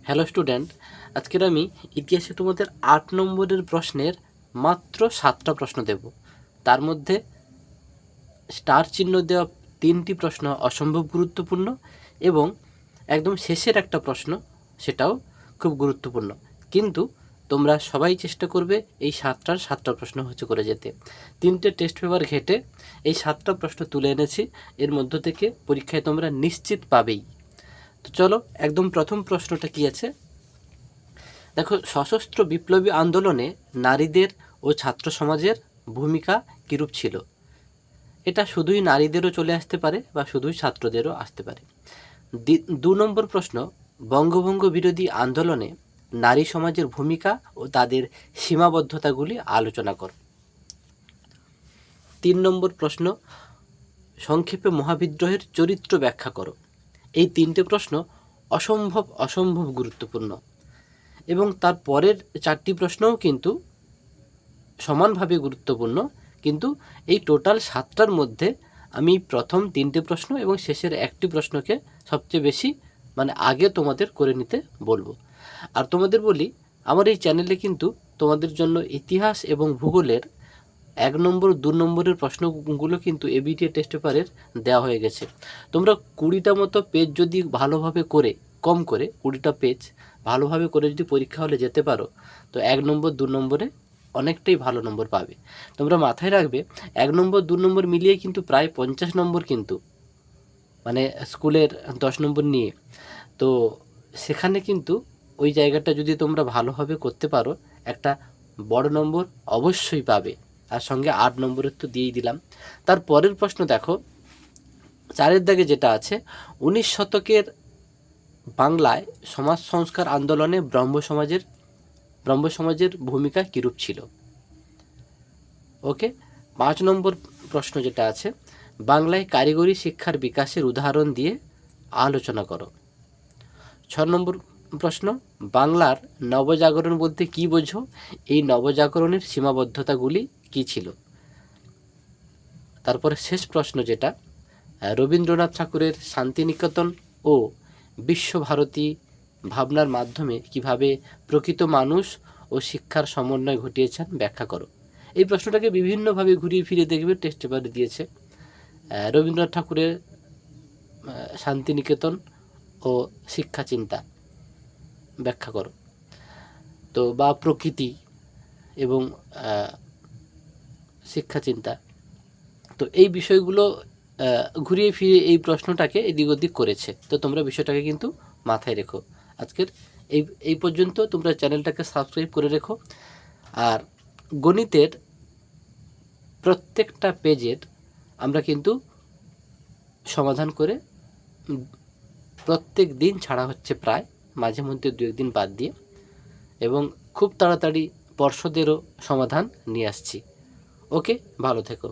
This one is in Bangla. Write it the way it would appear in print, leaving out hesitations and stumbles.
হ্যালো স্টুডেন্ট, আজকের আমি ইতিহাসে তোমাদের ৮ নম্বরের প্রশ্নের মাত্র 7টা প্রশ্ন দেব। তার মধ্যে স্টার চিহ্ন দেওয়া 3টি প্রশ্ন অসম্ভব গুরুত্বপূর্ণ এবং একদম শেষের একটা প্রশ্ন সেটাও খুব গুরুত্বপূর্ণ। কিন্তু তোমরা সবাই চেষ্টা করবে এই 7টা প্রশ্ন করে যেতে। 3টে টেস্ট পেপার ঘেটে এই 7টা প্রশ্ন তুলে এনেছি, এর মধ্য থেকে পরীক্ষায় তোমরা নিশ্চিত পাবেই। তো চলো, একদম প্রথম প্রশ্নটা কি আছে দেখো। সশস্ত্র বিপ্লবী আন্দোলনে নারীদের ও ছাত্র সমাজের ভূমিকা কীরূপ ছিল? এটা শুধুই নারীদেরও চলে আসতে পারে বা শুধুই ছাত্রদেরও আসতে পারে। 2 নম্বর প্রশ্ন, বঙ্গভঙ্গ বিরোধী আন্দোলনে নারী সমাজের ভূমিকা ও তাদের সীমাবদ্ধতাগুলি আলোচনা কর। 3 নম্বর প্রশ্ন, সংক্ষেপে মহাবিদ্রোহের চরিত্র ব্যাখ্যা করো। এই 3টে প্রশ্ন অসম্ভব গুরুত্বপূর্ণ এবং তার পরের 4টি প্রশ্নও কিন্তু সমানভাবে গুরুত্বপূর্ণ। কিন্তু এই টোটাল 7টার মধ্যে আমি প্রথম 3টে প্রশ্ন এবং শেষের একটি প্রশ্নকে সবচেয়ে বেশি আগে তোমাদের করে নিতে বলবো। আর তোমাদের বলি, আমার এই চ্যানেলে কিন্তু তোমাদের জন্য ইতিহাস এবং ভূগোলের 1 নম্বর 2 নম্বরের প্রশ্নগুলো কিন্তু এবিটিএ টেস্ট পেপারের দেওয়া হয়ে গেছে। তোমরা 20টা মতো পেজ যদি ভালোভাবে করে, কম করে 20টা পেজ ভালোভাবে করে যদি পরীক্ষা হলে যেতে পারো, তো 1 নম্বর 2 নম্বরে অনেকটাই ভালো নম্বর পাবে। তোমরা মাথায় রাখবে 1 নম্বর 2 নম্বর মিলিয়ে কিন্তু প্রায় 50 নম্বর, কিন্তু স্কুলের 10 নম্বর নিয়ে। তো সেখানে কিন্তু ওই জায়গাটা যদি তোমরা ভালোভাবে করতে পারো, একটা বড় নম্বর অবশ্যই পাবে। আর সঙ্গে 8 নম্বরের তো দিয়েই দিলাম। তার পরের প্রশ্ন দেখো, 4এর দাগে যেটা আছে, 19 শতকের বাংলায় সমাজ সংস্কার আন্দোলনে ব্রহ্ম সমাজের ভূমিকা কীরূপ ছিল? ওকে। 5 নম্বর প্রশ্ন যেটা আছে, বাংলায় কারিগরি শিক্ষার বিকাশের উদাহরণ দিয়ে আলোচনা করো। 6 নম্বর প্রশ্ন, বাংলার নবজাগরণ বলতে কী বোঝো? এই নবজাগরণের সীমাবদ্ধতাগুলি কী ছিল? তারপরে শেষ প্রশ্ন যেটা, রবীন্দ্রনাথ ঠাকুরের শান্তিনিকেতন ও বিশ্বভারতী ভাবনার মাধ্যমে কিভাবে প্রকৃত মানুষ ও শিক্ষার সমন্বয় ঘটিয়েছেন ব্যাখ্যা করো। এই প্রশ্নটাকে বিভিন্নভাবে ঘুরিয়ে ফিরিয়ে দেখবে টেস্ট পেপারে দিয়েছে। রবীন্দ্রনাথ ঠাকুরের শান্তিনিকেতন ও শিক্ষা চিন্তা ব্যাখ্যা করো। তো বা প্রকৃতি এবং শিক্ষা চিন্তা, তো এই বিষয়গুলো ঘুরিয়ে ফিরিয়ে এই প্রশ্নটাকে এদিক ওদিক করেছে। তো তোমরা বিষয়টাকে কিন্তু মাথায় রেখো। আজকের এই পর্যন্ত তোমরা চ্যানেলটাকে সাবস্ক্রাইব করে রেখো। আর গণিতের প্রত্যেকটা পেজের আমরা কিন্তু সমাধান করে প্রত্যেক দিন ছাড়া হচ্ছে, প্রায় মাঝে মধ্যে 2-1 দিন বাদ দিয়ে, এবং খুব তাড়াতাড়ি পর্ষদেরও সমাধান নিয়ে আসছি। ওকে, ভালো থেকো।